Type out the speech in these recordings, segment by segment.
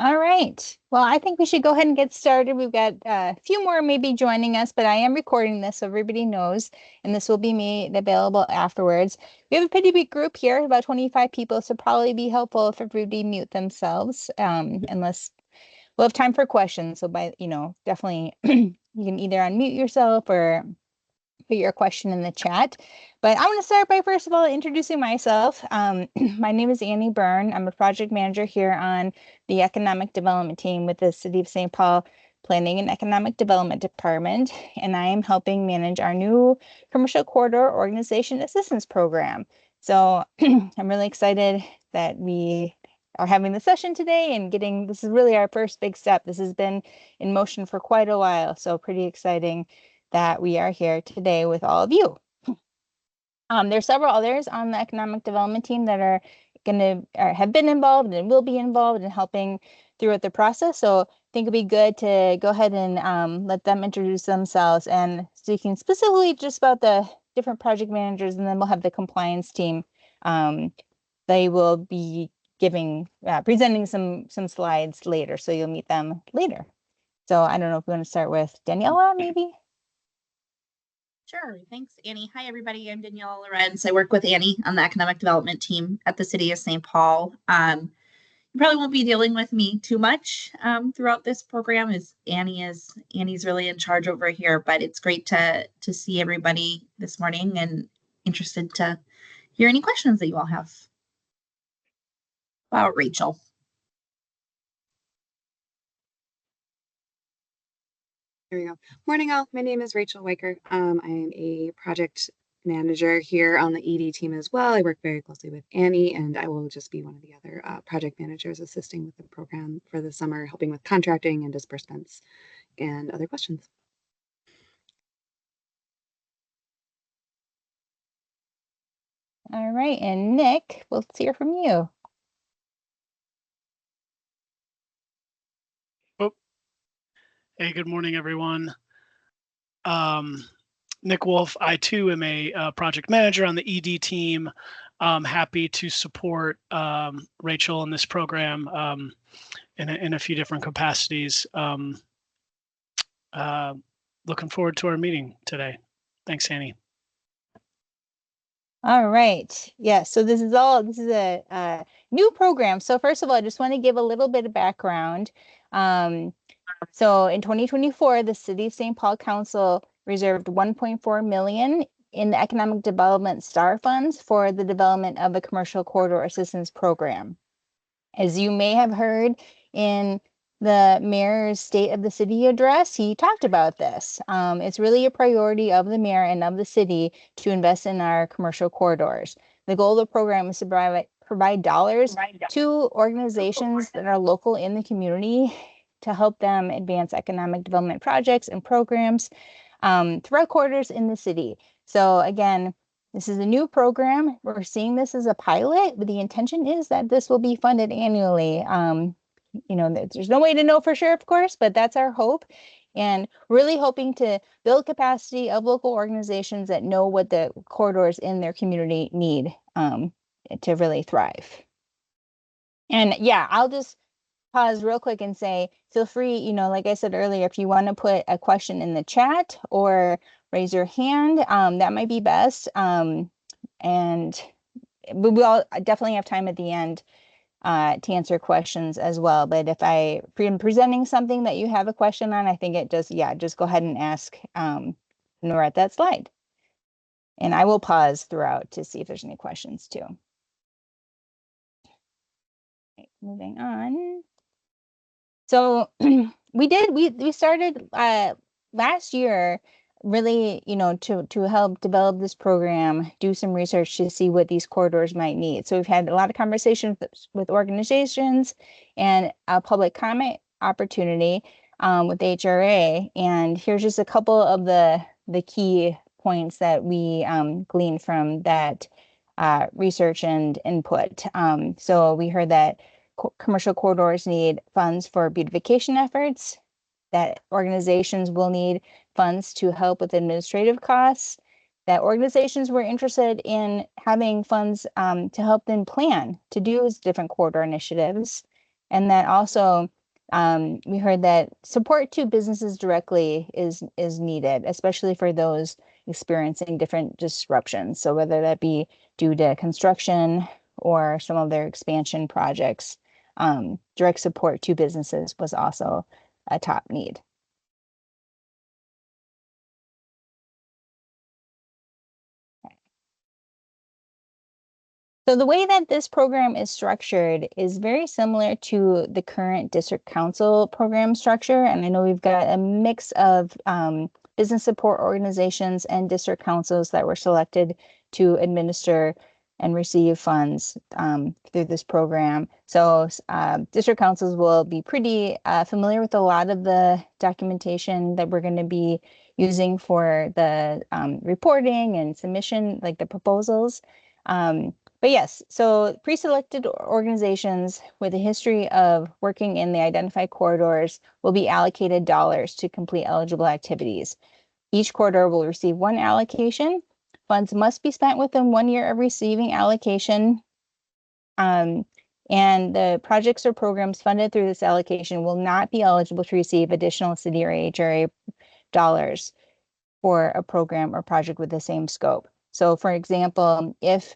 All right. Well, I think we should go ahead and get started. We've got a few more maybe joining us, but I am recording this so everybody knows, and this will be made available afterwards. We have a pretty big group here, about 25 people, so probably be helpful if everybody mute themselves, unless we'll have time for questions. So definitely you can either unmute yourself or put your question in the chat. But I want to start by first of all introducing myself. My name is Annie Byrne. I'm a project manager here on the economic development team with the City of St. Paul Planning and Economic Development Department, and I am helping manage our new Commercial Corridor Organization Assistance Program. So I'm really excited that we are having the session today and this is really our first big step. This has been in motion for quite a while, so pretty exciting that we are here today with all of you. There's several others on the economic development team that are going to have been involved and will be involved in helping throughout the process. So I think it'd be good to go ahead and let them introduce themselves and speaking specifically just about the different project managers, and then we'll have the compliance team. They will be presenting some slides later, so you'll meet them later. So I don't know if we want to start with Daniela, maybe. Sure. Thanks, Annie. Hi, everybody. I'm Daniela Lorenz. I work with Annie on the economic development team at the City of St. Paul. You probably won't be dealing with me too much throughout this program, as Annie's really in charge over here. But it's great to see everybody this morning and interested to hear any questions that you all have about Rachel. There we go. Morning, all. My name is Rachel Weicker. I am a project manager here on the ED team as well. I work very closely with Annie, and I will just be one of the other project managers assisting with the program for the summer, helping with contracting and disbursements and other questions. All right, and Nick, let's hear from you. Hey, good morning, everyone. Nick Wolf, I too am a project manager on the ED team. Happy to support Rachel in this program in a few different capacities. Looking forward to our meeting today. Thanks, Annie. All right. Yeah, so this is a new program. So first of all, I just want to give a little bit of background. So in 2024, the City of St. Paul Council reserved 1.4 million in the Economic Development STAR funds for the development of a commercial corridor assistance program. As you may have heard in the mayor's State of the City address, he talked about this. It's really a priority of the mayor and of the city to invest in our commercial corridors. The goal of the program is to provide dollars to organizations that are local in the community to help them advance economic development projects and programs throughout corridors in the city. So again, this is a new program. We're seeing this as a pilot, but the intention is that this will be funded annually. There's no way to know for sure, of course, but that's our hope. And really hoping to build capacity of local organizations that know what the corridors in their community need to really thrive. And yeah, I'll just pause real quick and say, feel free, like I said earlier, if you want to put a question in the chat or raise your hand, that might be best. And we'll definitely have time at the end to answer questions as well. But if I'm presenting something that you have a question on, I think just go ahead and ask when we're at that slide. And I will pause throughout to see if there's any questions too. Okay, moving on. So we started last year really, to help develop this program, do some research to see what these corridors might need. So we've had a lot of conversations with organizations and a public comment opportunity with HRA. And here's just a couple of the key points that we gleaned from that research and input. So we heard that commercial corridors need funds for beautification efforts, that organizations will need funds to help with administrative costs, that organizations were interested in having funds to help them plan to do different corridor initiatives, And then also, we heard that support to businesses directly is needed, especially for those experiencing different disruptions. So whether that be due to construction or some of their expansion projects, direct support to businesses was also a top need. So the way that this program is structured is very similar to the current district council program structure. And I know we've got a mix of business support organizations and district councils that were selected to administer and receive funds through this program. So district councils will be pretty familiar with a lot of the documentation that we're going to be using for the reporting and submission, like the proposals. But yes, so pre-selected organizations with a history of working in the identified corridors will be allocated dollars to complete eligible activities. Each corridor will receive one allocation. Funds must be spent within 1 year of receiving allocation. And the projects or programs funded through this allocation will not be eligible to receive additional city or HRA dollars for a program or project with the same scope. So for example, if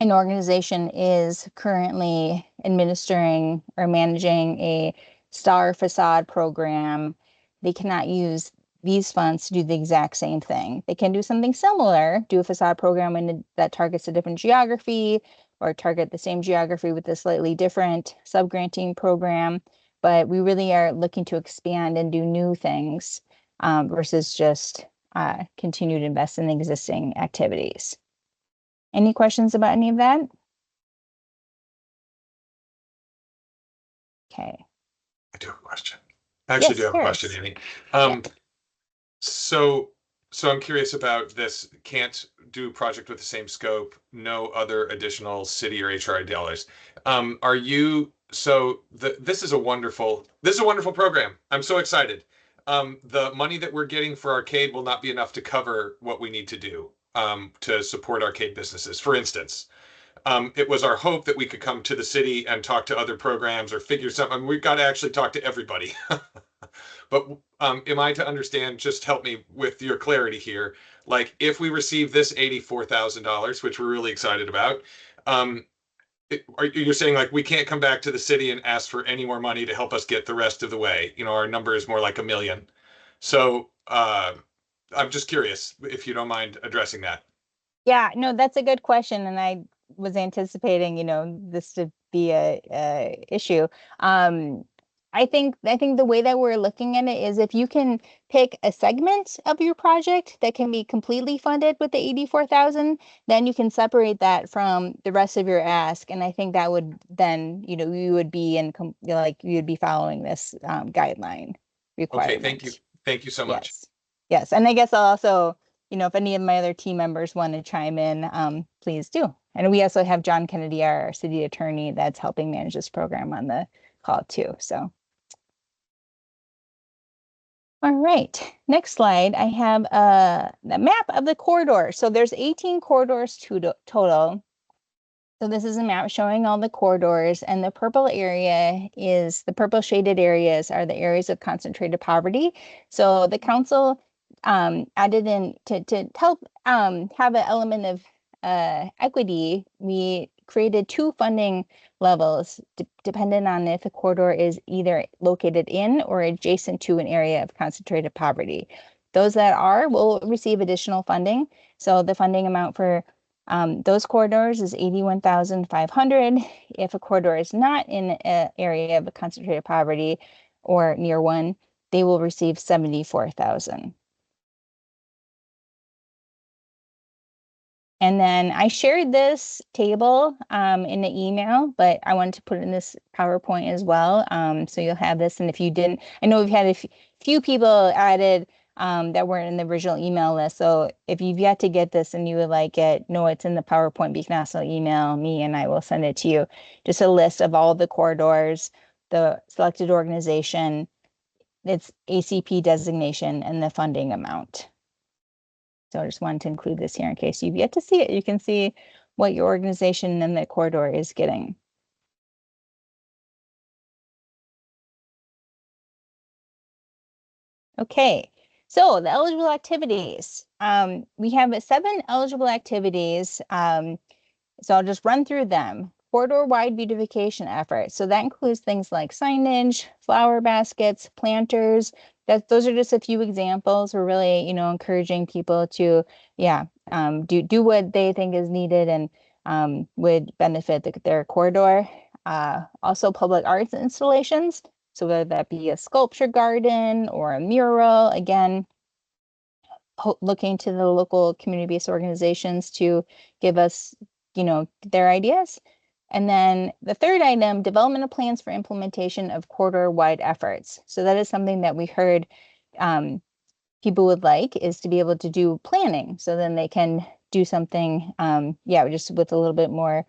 an organization is currently administering or managing a star facade program, they cannot use these funds to do the exact same thing. They can do something similar, do a facade program that targets a different geography or target the same geography with a slightly different subgranting program. But we really are looking to expand and do new things versus just continue to invest in existing activities. Any questions about any of that? Okay. I do have a question. I actually do have a question, Annie. So I'm curious about this. Can't do project with the same scope, no other additional city or HRI dollars. This is a wonderful program. I'm so excited. The money that we're getting for arcade will not be enough to cover what we need to do to support arcade businesses. For instance, it was our hope that we could come to the city and talk to other programs or figure something. I mean, we've got to actually talk to everybody. But am I to understand, just help me with your clarity here, like if we receive this $84,000, which we're really excited about, you're saying like we can't come back to the city and ask for any more money to help us get the rest of the way? You know, our number is more like $1 million. So I'm just curious if you don't mind addressing that. Yeah, no, that's a good question. And I was anticipating, this to be a issue. I think the way that we're looking at it is if you can pick a segment of your project that can be completely funded with the 84,000, then you can separate that from the rest of your ask. And I think that would then, you would be you would be following this guideline requirement. Okay, thank you. Thank you so much. Yes. And I guess I'll also, if any of my other team members want to chime in, please do. And we also have John Kennedy, our city attorney, that's helping manage this program on the call too. So. All right, next slide. I have a map of the corridor. So there's 18 corridors total. So this is a map showing all the corridors, and the purple shaded areas are the areas of concentrated poverty. So the council added in to help have an element of equity. We created two funding levels dependent on if a corridor is either located in or adjacent to an area of concentrated poverty. Those that are will receive additional funding. So the funding amount for those corridors is 81,500. If a corridor is not in an area of concentrated poverty or near one, they will receive 74,000. And then I shared this table in the email, but I wanted to put it in this PowerPoint as well. So you'll have this. And if you didn't, I know we've had a few people added that weren't in the original email list. So if you've yet to get this and you would like it, no, it's in the PowerPoint, but you can also email me and I will send it to you. Just a list of all the corridors, the selected organization, its ACP designation, and the funding amount. So I just wanted to include this here in case you've yet to see it. You can see what your organization and the corridor is getting. Okay, so the eligible activities. We have 7 eligible activities. So I'll just run through them. Corridor-wide beautification efforts. So that includes things like signage, flower baskets, planters. Those are just a few examples. We're really, encouraging people to, do what they think is needed and would benefit their corridor. Also public arts installations. So whether that be a sculpture garden or a mural, again, looking to the local community-based organizations to give us, their ideas. And then the third item, development of plans for implementation of corridor-wide efforts. So that is something that we heard people would like, is to be able to do planning. So then they can do something, just with a little bit more,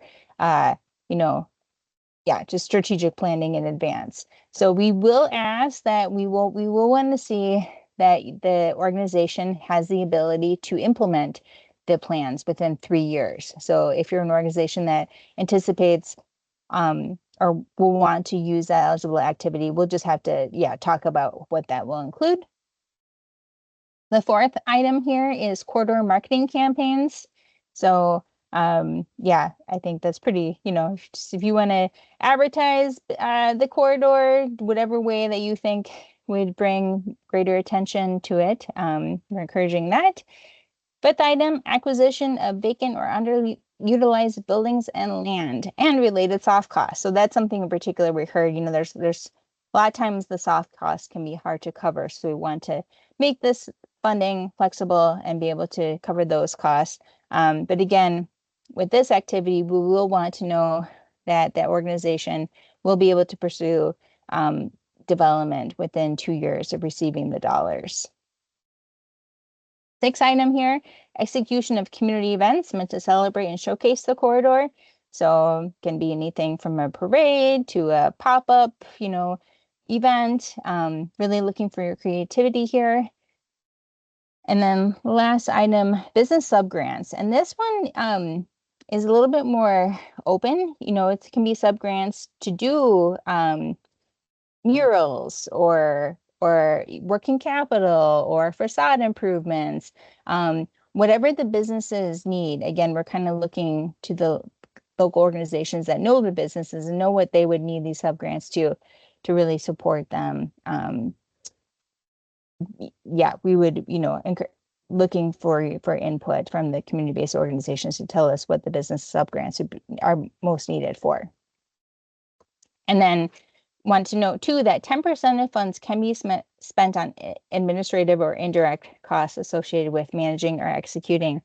just strategic planning in advance. So we will ask that we will want to see that the organization has the ability to implement the plans within 3 years. So if you're an organization that anticipates or will want to use that eligible activity, we'll just have to talk about what that will include. The fourth item here is corridor marketing campaigns. So I think that's pretty, if you want to advertise the corridor, whatever way that you think would bring greater attention to it, we're encouraging that. Fifth item, acquisition of vacant or underutilized buildings and land and related soft costs. So that's something in particular we heard, there's a lot of times the soft costs can be hard to cover. So we want to make this funding flexible and be able to cover those costs. But again, with this activity, we will want to know that that organization will be able to pursue development within 2 years of receiving the dollars. Sixth item here, execution of community events meant to celebrate and showcase the corridor. So it can be anything from a parade to a pop-up, event. Really looking for your creativity here. And then last item, business subgrants. And this one is a little bit more open. It can be subgrants to do murals or working capital or facade improvements, whatever the businesses need. Again, we're kind of looking to the local organizations that know the businesses and know what they would need these subgrants to really support them. We would, looking for input from the community-based organizations to tell us what the business subgrants are most needed for. And then want to note too that 10% of funds can be spent on administrative or indirect costs associated with managing or executing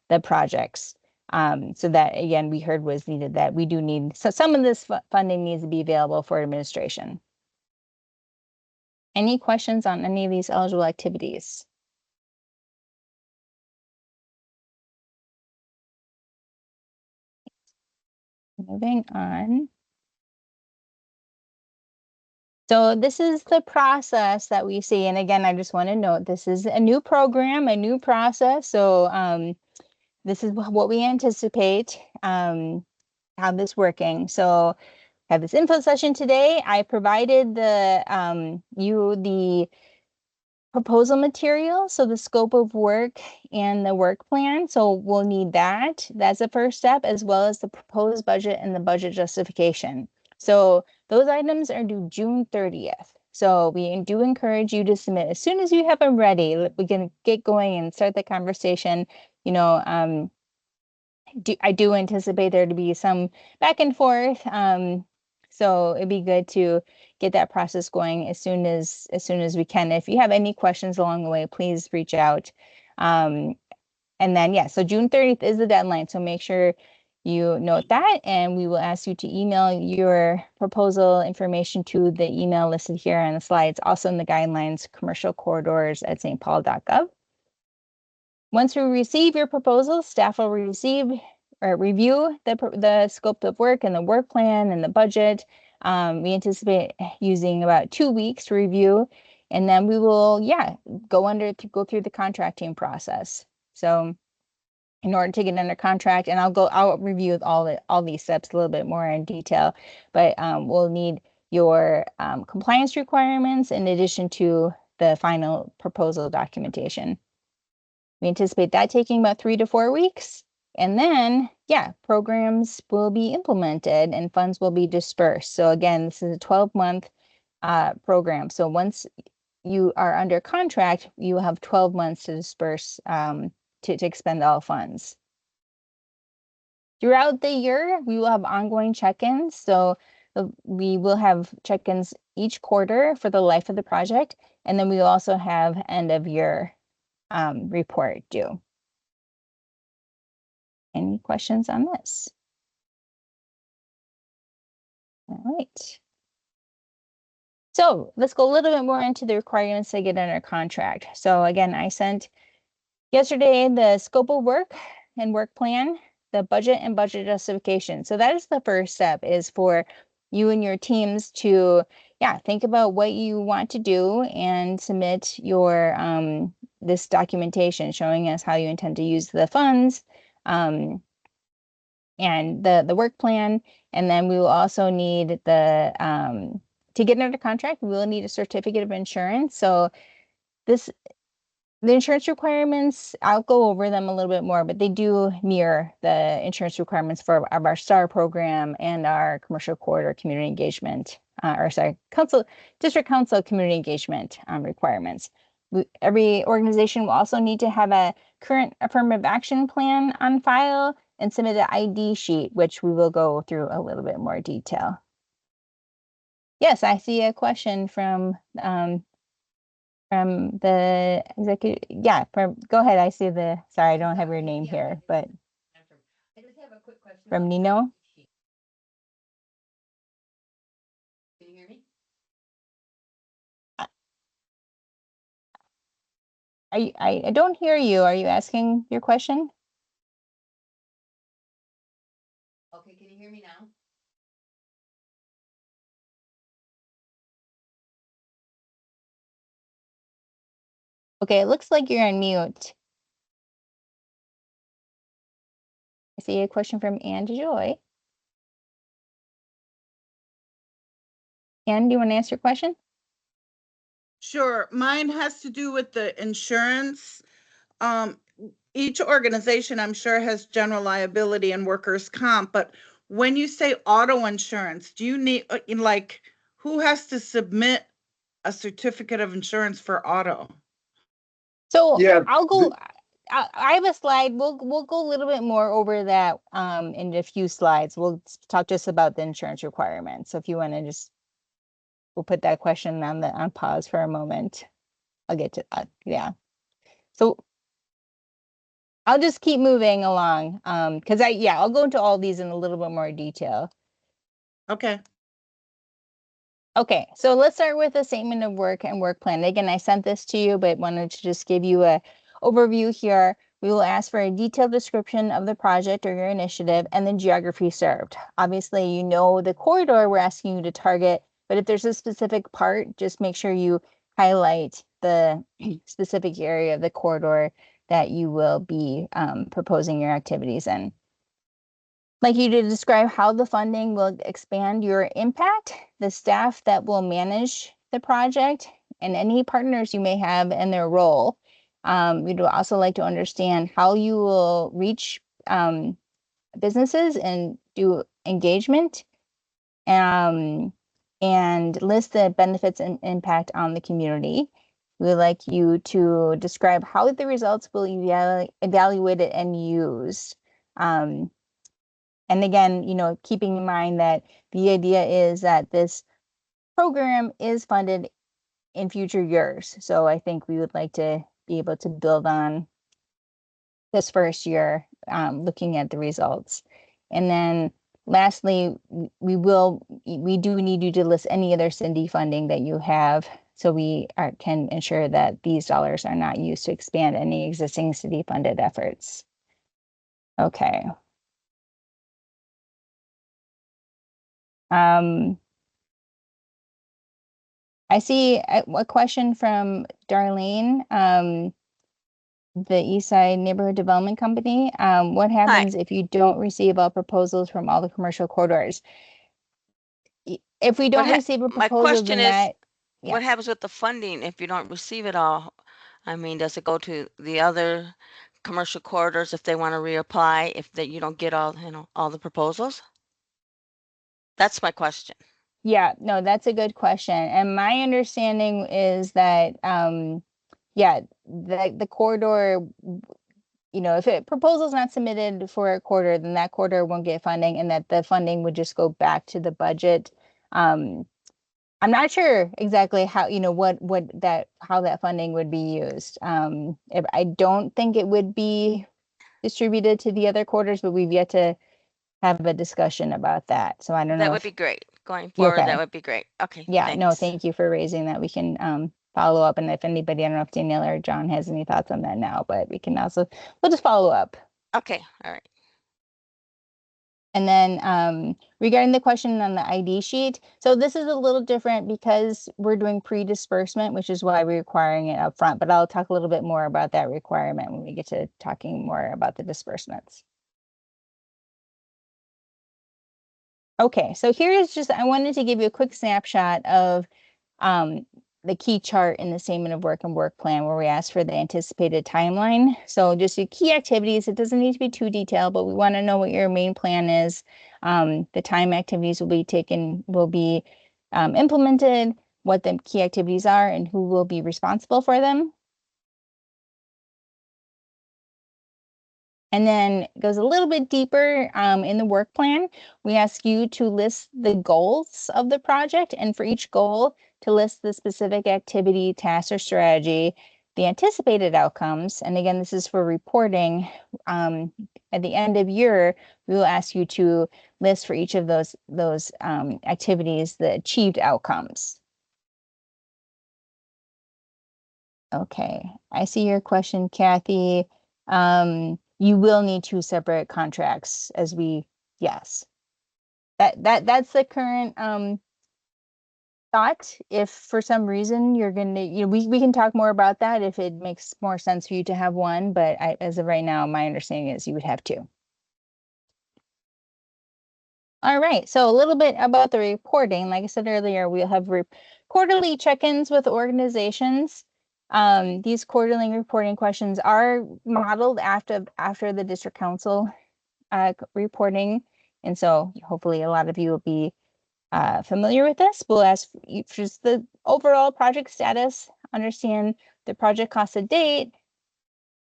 the projects. So that, again, we heard was needed, that we do need, so some of this funding needs to be available for administration. Any questions on any of these eligible activities? Moving on. So this is the process that we see. And again, I just want to note, this is a new program, a new process. So this is what we anticipate, how this working. So I have this info session today. I provided you the proposal material, so the scope of work and the work plan. So we'll need that. That's the first step, as well as the proposed budget and the budget justification. So those items are due June 30th. So we do encourage you to submit as soon as you have them ready. We can get going and start the conversation. I do anticipate there to be some back and forth. So it'd be good to get that process going as soon as we can. If you have any questions along the way, please reach out. And then, so June 30th is the deadline. So make sure you note that, and we will ask you to email your proposal information to the email listed here on the slides, also in the guidelines, commercialcorridors@stpaul.gov. Once we receive your proposal, staff will review the scope of work and the work plan and the budget. We anticipate using about 2 weeks to review, and then we will, go through the contracting process. So in order to get under contract, and I'll review all these steps a little bit more in detail, but we'll need your compliance requirements in addition to the final proposal documentation. We anticipate that taking about 3 to 4 weeks. And then, yeah, programs will be implemented and funds will be dispersed. So again, this is a 12-month program. So once you are under contract, you have 12 months to disperse, to expend all funds. Throughout the year, we will have ongoing check-ins. So we will have check-ins each quarter for the life of the project. And then we will also have end of year report due. Any questions on this? All right. So let's go a little bit more into the requirements to get under contract. So again, I sent yesterday the scope of work and work plan, the budget and budget justification. So that is the first step, is for you and your teams to, yeah, think about what you want to do and submit your this documentation showing us how you intend to use the funds, and the work plan. And then we will also need the to get under contract, we will need a certificate of insurance. So the insurance requirements, I'll go over them a little bit more, but they do mirror the insurance requirements for our STAR program and our commercial corridor community engagement, district council community engagement requirements. Every organization will also need to have a current affirmative action plan on file and submit an ID sheet, which we will go through a little bit more detail. Yes, I see a question from the executive. Yeah, go ahead. I see sorry, I don't have your name here, but I just have a quick question. from Nino. Can you hear me? I don't hear you. Are you asking your question? Okay, can you hear me now? Okay, it looks like you're on mute. I see a question from Anne DeJoy. Anne, do you want to answer your question? Sure. Mine has to do with the insurance. Each organization, I'm sure, has general liability and workers' comp, but when you say auto insurance, do you need, like, who has to submit a certificate of insurance for auto? So Yeah, I'll go. I have a slide. We'll go a little bit more over that in a few slides. We'll talk just about the insurance requirements. So if you want to we'll put that question on pause for a moment. I'll get to that. Yeah. So I'll just keep moving along because I'll go into all these in a little bit more detail. Okay. Okay, so let's start with a statement of work and work plan. Again, I sent this to you, but wanted to just give you a overview here. We will ask for a detailed description of the project or your initiative and the geography served. Obviously, you know the corridor we're asking you to target, but if there's a specific part, just make sure you highlight the specific area of the corridor that you will be proposing your activities in. Like you to describe how the funding will expand your impact, the staff that will manage the project, and any partners you may have in their role. We'd also like to understand how you will reach businesses and do engagement, and list the benefits and impact on the community. We would like you to describe how the results will be evaluated and used. And again, keeping in mind that the idea is that this program is funded in future years. So I think we would like to be able to build on this first year, looking at the results. And then lastly, we do need you to list any other Cindy funding that you have, so we can ensure that these dollars are not used to expand any existing city funded efforts. Okay. I see a question from Darlene, the Eastside Neighborhood Development Company. What happens if you don't receive all proposals from all the commercial corridors? If we don't receive a my proposal, question then is, What Yeah. happens with the funding if you don't receive it all? I mean, does it go to the other commercial corridors if they want to reapply, if that you don't get all, all the proposals? That's my question. Yeah, no, that's a good question. And my understanding is that, yeah, the corridor, if a proposal is not submitted for a quarter, then that quarter won't get funding, and that the funding would just go back to the budget. I'm not sure exactly how, how that funding would be used. If I don't think it would be distributed to the other quarters, but we've yet to have a discussion about that. So I don't That know would if be great. Going you forward, that okay. would be great. Okay, Yeah, no, thanks. thank you for raising that. We can follow up, and if anybody, I don't know if Danielle or John has any thoughts on that now, but we'll just follow up. Okay, all right. And then regarding the question on the ID sheet, so this is a little different because we're doing pre-disbursement, which is why we're requiring it up front. But I'll talk a little bit more about that requirement when we get to talking more about the disbursements. Okay, so here is just, I wanted to give you a quick snapshot of the key chart in the statement of work and work plan where we ask for the anticipated timeline. So just your key activities, it doesn't need to be too detailed, but we want to know what your main plan is. The time activities will be implemented, what the key activities are, and who will be responsible for them. And then it goes a little bit deeper in the work plan. We ask you to list the goals of the project, and for each goal, to list the specific activity, task, or strategy, the anticipated outcomes. And again, this is for reporting. At the end of year, we will ask you to list for each of those activities the achieved outcomes. Okay, I see your question, Kathy. You will need two separate contracts yes. That's the current thought. If for some reason you're gonna, we can talk more about that if it makes more sense for you to have one, but as of right now, my understanding is you would have two. All right, so a little bit about the reporting. Like I said earlier, we'll have quarterly check-ins with organizations. These quarterly reporting questions are modeled after the district council reporting. And so hopefully a lot of you will be familiar with this. We'll ask just the overall project status, understand the project cost to date,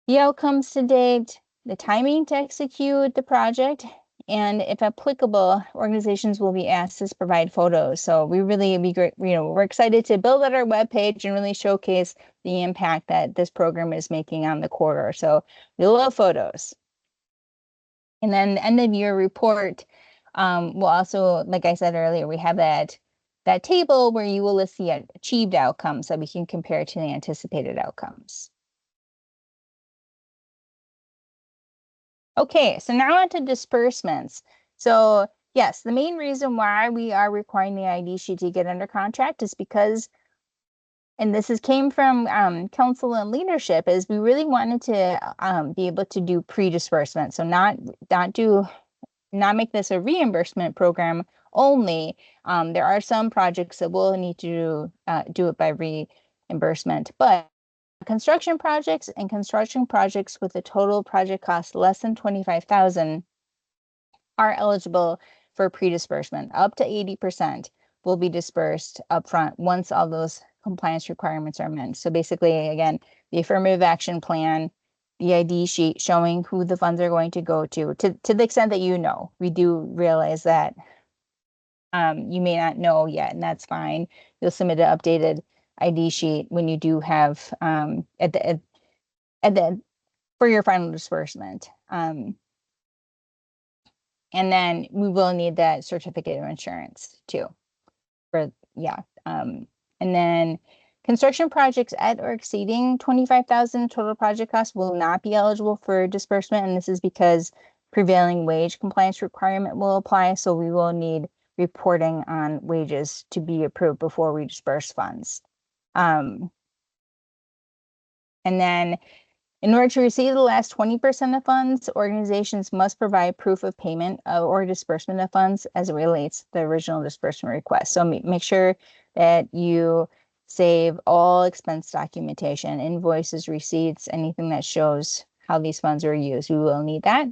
the outcomes to date, the timing to execute the project, and if applicable, organizations will be asked to provide photos. So we really be great, we're excited to build out our webpage and really showcase the impact that this program is making on the quarter. So we love photos. And then the end of year report, we'll also, like I said earlier, we have that table where you will list the achieved outcomes so we can compare to the anticipated outcomes. Okay, so now on to disbursements. So yes, the main reason why we are requiring the ID sheet to get under contract is because, and came from council and leadership, is we really wanted to be able to do pre-disbursement. So not make this a reimbursement program only. There are some projects that will need to do it by reimbursement, but construction projects with a total project cost less than 25,000 are eligible for pre-disbursement. Up to 80% will be dispersed upfront once all those compliance requirements are met. So basically, again, the affirmative action plan, the ID sheet showing who the funds are going to go to the extent that we do realize that you may not know yet, and that's fine. You'll submit an updated ID sheet when you do have at the for your final disbursement. And then we will need that certificate of insurance too. And then construction projects at or exceeding 25,000 total project cost will not be eligible for disbursement, and this is because prevailing wage compliance requirement will apply. So we will need reporting on wages to be approved before we disperse funds. And then in order to receive the last 20% of funds, organizations must provide proof of payment or disbursement of funds as it relates to the original disbursement request. So make sure that you save all expense documentation, invoices, receipts, anything that shows how these funds are used. We will need that.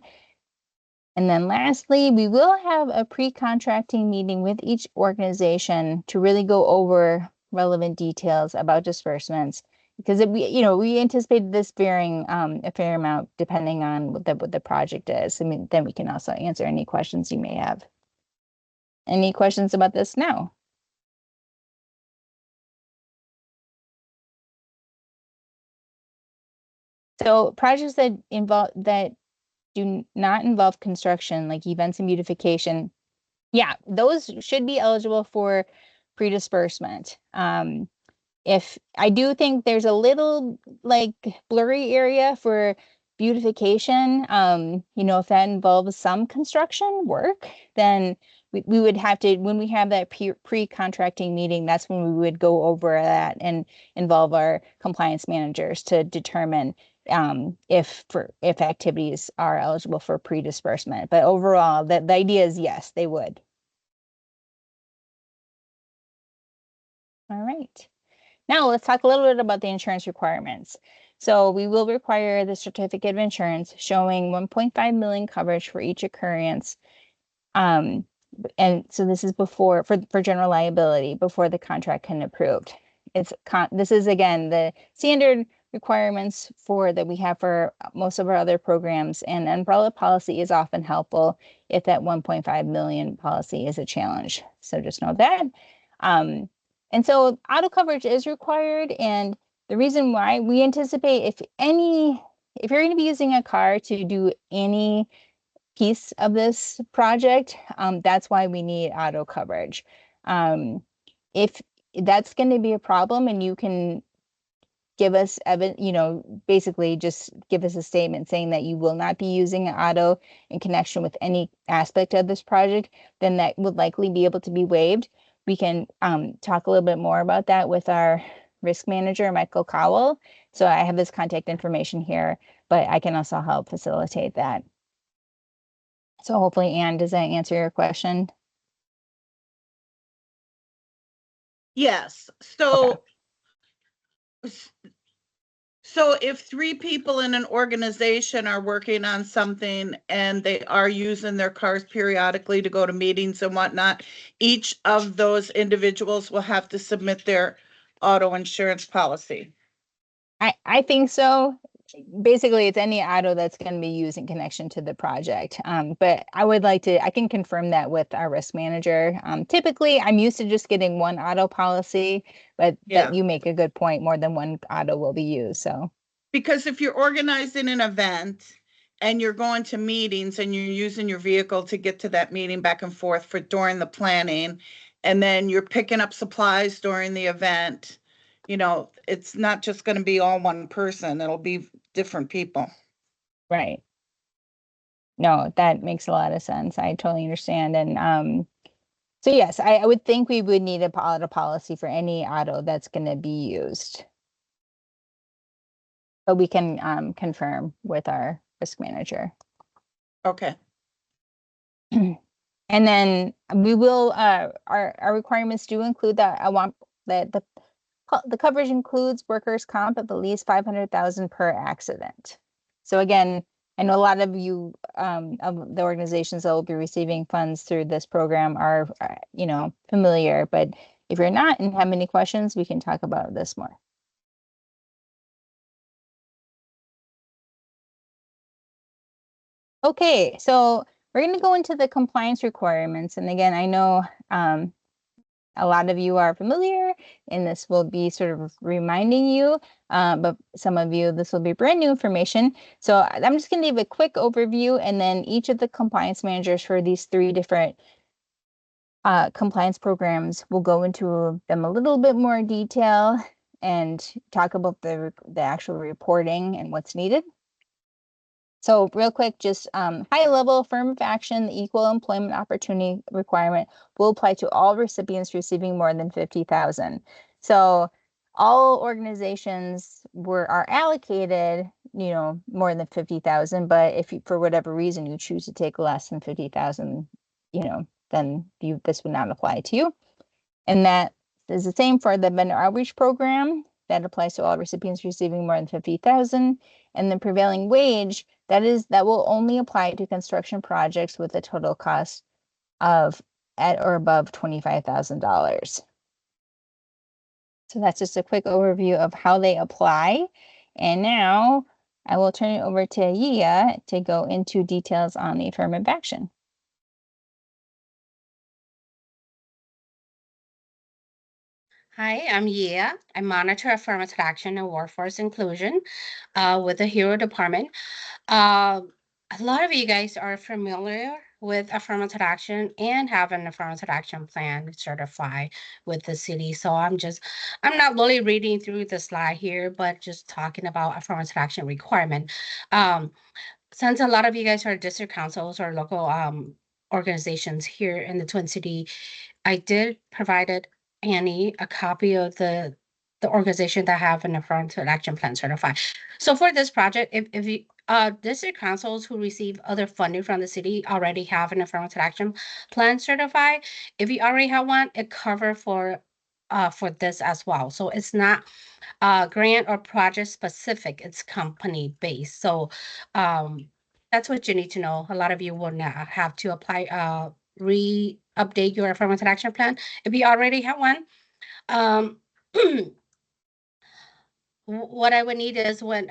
And then lastly, we will have a pre-contracting meeting with each organization to really go over relevant details about disbursements, because we anticipate this varying a fair amount depending on what the project is. I mean, then we can also answer any questions you may have. Any questions about this now? So projects that do not involve construction, like events and beautification, yeah, those should be eligible for pre-disbursement. If I do think there's a little like blurry area for beautification, if that involves some construction work, then we would have to, when we have that pre-contracting meeting, that's when we would go over that and involve our compliance managers to determine if activities are eligible for pre-disbursement. But overall, the idea is yes, they would. All right. Now let's talk a little bit about the insurance requirements. So we will require the certificate of insurance showing 1.5 million coverage for each occurrence. And so this is for general liability before the contract can be approved. This is again the standard requirements that we have for most of our other programs, and umbrella policy is often helpful if that 1.5 million policy is a challenge. So just know that. And so auto coverage is required, and the reason why we anticipate if you're going to be using a car to do any piece of this project, that's why we need auto coverage. If that's going to be a problem and you can give us basically just give us a statement saying that you will not be using auto in connection with any aspect of this project, then that would likely be able to be waived. We can talk a little bit more about that with our risk manager, Michael Cowell. So I have his contact information here, but I can also help facilitate that. So hopefully, Anne, does that answer your question? Yes. So, so if 3 people in an organization are working on something and they are using their cars periodically to go to meetings and whatnot, each of those individuals will have to submit their auto insurance policy. I think so. Basically, it's any auto that's going to be used in connection to the project. But I can confirm that with our risk manager. Typically, I'm used to just getting one auto policy, but that you make a good point, more than one auto will be used. So, because if you're organizing an event and you're going to meetings and you're using your vehicle to get to that meeting back and forth during the planning, and then you're picking up supplies during the event, it's not just going to be all one person. It'll be different people. Right. No, that makes a lot of sense. I totally understand. And so yes, I would think we would need a auto policy for any auto that's going to be used. But we can confirm with our risk manager. Okay. And then we will our requirements do include that I want that the coverage includes workers' comp of at least 500,000 per accident. So again, I know a lot of you of the organizations that will be receiving funds through this program are familiar, but if you're not and have any questions, we can talk about this more. Okay, so we're going to go into the compliance requirements. And again, I know a lot of you are familiar, and this will be sort of reminding you, but some of you, this will be brand new information. So I'm just going to give a quick overview, and then each of the compliance managers for these 3 different compliance programs will go into them a little bit more detail and talk about the actual reporting and what's needed. So real quick, just high level affirmative action, the equal employment opportunity requirement will apply to all recipients receiving more than 50,000. So all organizations are allocated, more than 50,000, but if you, for whatever reason, you choose to take less than 50,000, then this would not apply to you. And that It's the same for the vendor outreach program. That applies to all recipients receiving more than 50,000. And the prevailing wage, that will only apply to construction projects with a total cost of at or above $25,000. So that's just a quick overview of how they apply. And now I will turn it over to Yia to go into details on the affirmative action. Hi, I'm Yia. I monitor affirmative action and workforce inclusion with the HERO department. A lot of you guys are familiar with affirmative action and have an affirmative action plan certified with the city. So I'm not really reading through the slide here, but just talking about affirmative action requirement. Since a lot of you guys are district councils or local organizations here in the Twin City, I did provided Annie a copy of the organization that have an affirmative action plan certified. So for this project, if you district councils who receive other funding from the city already have an affirmative action plan certified, if you already have one, it cover for this as well. So it's not grant or project specific, it's company based. So that's what you need to know. A lot of you will not have to apply update your affirmative action plan if you already have one. What I would need is when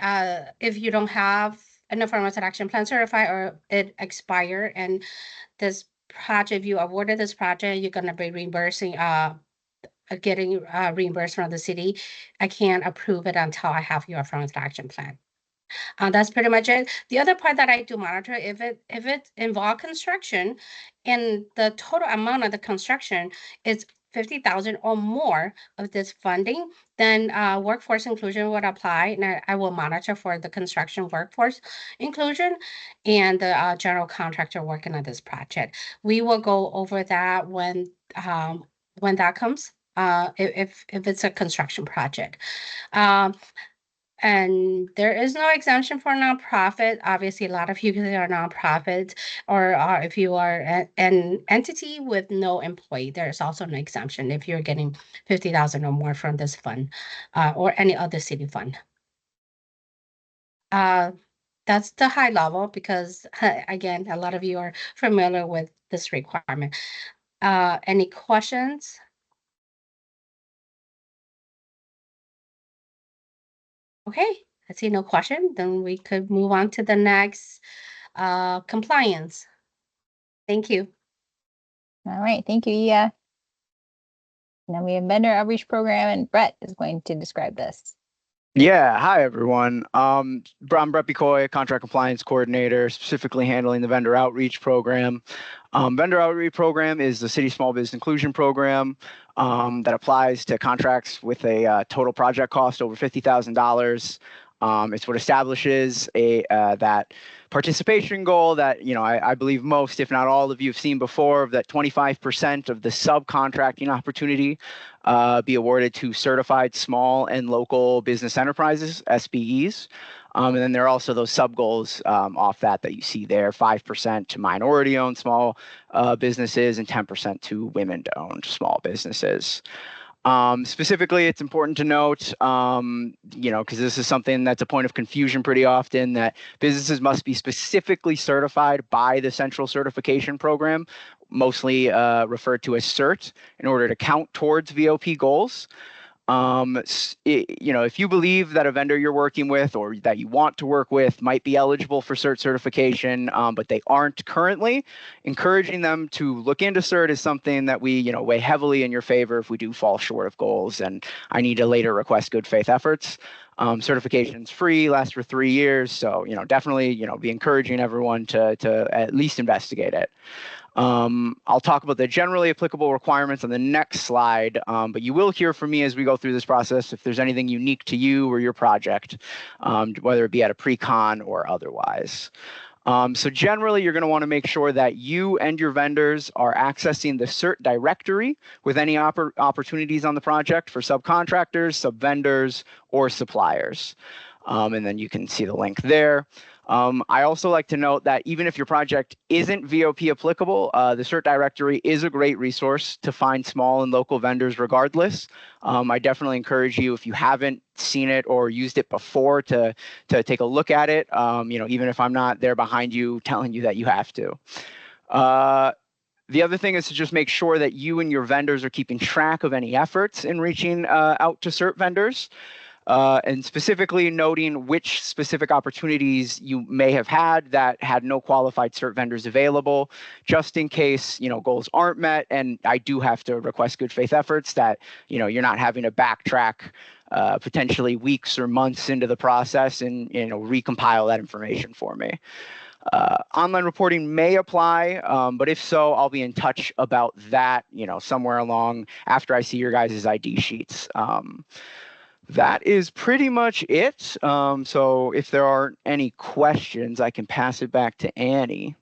if you don't have an affirmative action plan certified or it expire and this project, if you awarded this project, you're gonna be reimbursing getting reimbursed from the city. I can't approve it until I have your affirmative action plan. That's pretty much it. The other part that I do monitor, if it involve construction and the total amount of the construction is 50,000 or more of this funding, then workforce inclusion would apply, and I will monitor for the construction workforce inclusion and the general contractor working on this project. We will go over that when that comes, if it's a construction project. And there is no exemption for nonprofit. Obviously, a lot of you guys are nonprofits, or if you are an entity with no employee, there's also an exemption if you're getting 50,000 or more from this fund or any other city fund. That's the high level because, again, a lot of you are familiar with this requirement. Any questions? Okay, I see no question. Then we could move on to the next compliance. Thank you. All right, thank you, Yia. Now we have vendor outreach program, and Brett is going to describe this. Yeah, hi everyone. I'm Brett Bicoy, contract compliance coordinator, specifically handling the vendor outreach program. Vendor outreach program is the city small business inclusion program that applies to contracts with a total project cost over $50,000. It's what establishes that participation goal that, I believe most, if not all of you have seen before, of that 25% of the subcontracting opportunity be awarded to certified small and local business enterprises, SBEs. And then there are also those sub goals off that you see there, 5% to minority-owned small businesses and 10% to women-owned small businesses. Specifically, it's important to note, because this is something that's a point of confusion pretty often, that businesses must be specifically certified by the Central Certification Program, mostly referred to as CERT, in order to count towards VOP goals. If you believe that a vendor you're working with or that you want to work with might be eligible for CERT certification, but they aren't currently, encouraging them to look into CERT is something that we, weigh heavily in your favor if we do fall short of goals and I need to later request good faith efforts. Certification's free, lasts for 3 years. So, definitely, be encouraging everyone to at least investigate it. I'll talk about the generally applicable requirements on the next slide, but you will hear from me as we go through this process if there's anything unique to you or your project, whether it be at a pre-con or otherwise. So generally, you're going to want to make sure that you and your vendors are accessing the CERT directory with any opportunities on the project for subcontractors, sub-vendors, or suppliers. And then you can see the link there. I also like to note that even if your project isn't VOP applicable, the CERT directory is a great resource to find small and local vendors regardless. I definitely encourage you, if you haven't seen it or used it before, to take a look at it, even if I'm not there behind you telling you that you have to. The other thing is to just make sure that you and your vendors are keeping track of any efforts in reaching out to CERT vendors. And specifically noting which specific opportunities you may have had that had no qualified CERT vendors available, just in case, goals aren't met. And I do have to request good faith efforts that, you're not having to backtrack potentially weeks or months into the process and, recompile that information for me. Online reporting may apply, but if so, I'll be in touch about that, somewhere along after I see your guys' ID sheets. That is pretty much it. So if there aren't any questions, I can pass it back to Annie.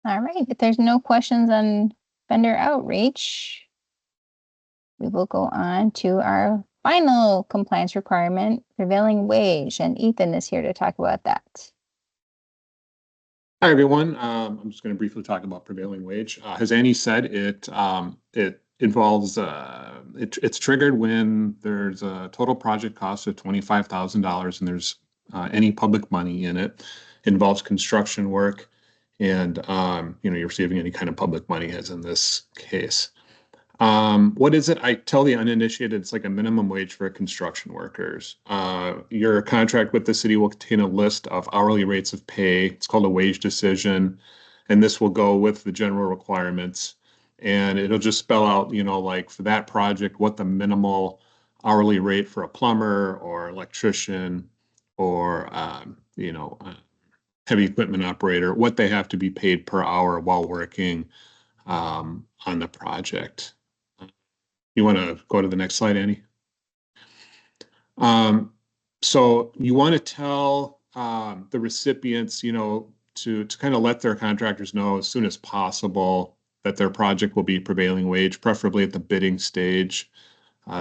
All right, if there's no questions on vendor outreach, we will go on to our final compliance requirement, prevailing wage, and Ethan is here to talk about that. Hi, everyone. I'm just going to briefly talk about prevailing wage. As Annie said, it involves, it's triggered when there's a total project cost of $25,000 and there's any public money in it. It involves construction work and, you're receiving any kind of public money, as in this case. What is it? I tell the uninitiated, it's like a minimum wage for construction workers. Your contract with the city will contain a list of hourly rates of pay. It's called a wage decision. And this will go with the general requirements. And it'll just spell out, like for that project, what the minimal hourly rate for a plumber or electrician or, heavy equipment operator, what they have to be paid per hour while working on the project. You want to go to the next slide, Annie? So you want to tell the recipients, to kind of let their contractors know as soon as possible that their project will be prevailing wage, preferably at the bidding stage.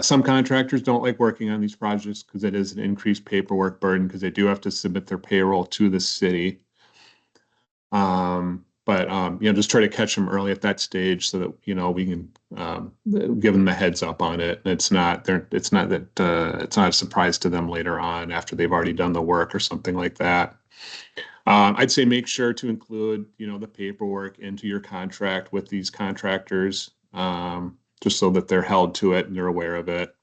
Some contractors don't like working on these projects because it is an increased paperwork burden because they do have to submit their payroll to the city. But just try to catch them early at that stage so that, we can give them a heads up on it. It's not a surprise to them later on after they've already done the work or something like that. I'd say make sure to include, the paperwork into your contract with these contractors, just so that they're held to it and they're aware of it.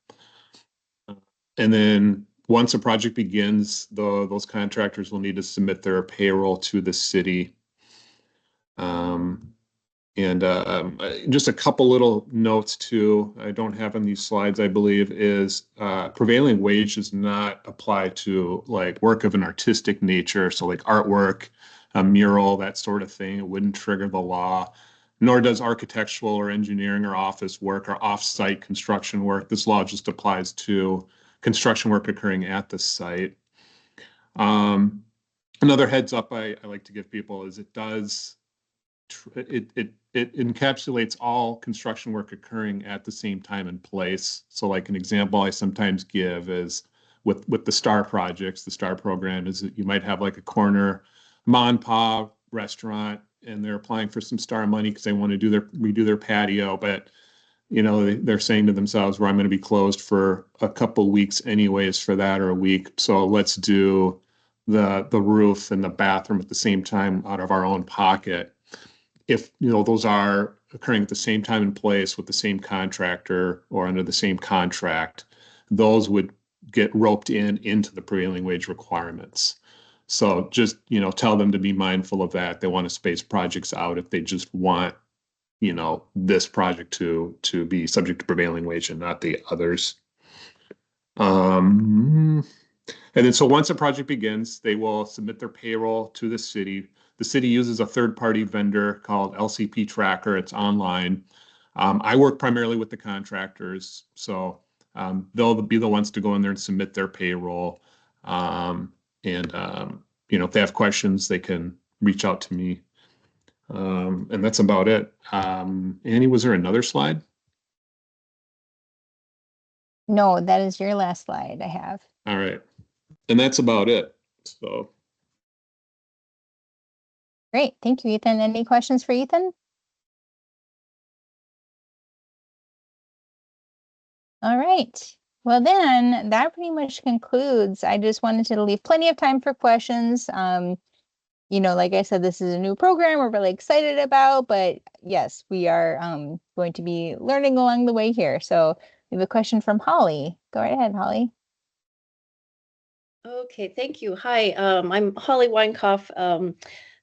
And then once a project begins, those contractors will need to submit their payroll to the city. Just a couple little notes too, I don't have on these slides, I believe, is prevailing wage does not apply to like work of an artistic nature. So like artwork, a mural, that sort of thing. It wouldn't trigger the law, nor does architectural or engineering or office work or off-site construction work. This law just applies to construction work occurring at the site. Another heads up I like to give people is it encapsulates all construction work occurring at the same time and place. So like an example I sometimes give is with the STAR projects, the STAR program is that you might have like a corner mom and pop restaurant and they're applying for some STAR money because they want to redo their patio, but they're saying to themselves, well, I'm going to be closed for a couple weeks anyways for that, or a week. So let's do the roof and the bathroom at the same time out of our own pocket. If those are occurring at the same time and place with the same contractor or under the same contract, those would get roped into the prevailing wage requirements. So just tell them to be mindful of that. They want to space projects out if they just want this project to be subject to prevailing wage and not the others. And then so once a project begins, they will submit their payroll to the city. The city uses a third-party vendor called LCP Tracker. It's online. I work primarily with the contractors, so they'll be the ones to go in there and submit their payroll. If they have questions, they can reach out to me. And that's about it. Annie, was there another slide? No, that is your last slide I have. All right. And that's about it. So. Great. Thank you, Ethan. Any questions for Ethan? All right. Well, then that pretty much concludes. I just wanted to leave plenty of time for questions. Like I said, this is a new program we're really excited about, but yes, we are going to be learning along the way here. So we have a question from Holly. Go right ahead, Holly. Okay, thank you. Hi, I'm Holly Weinkoff,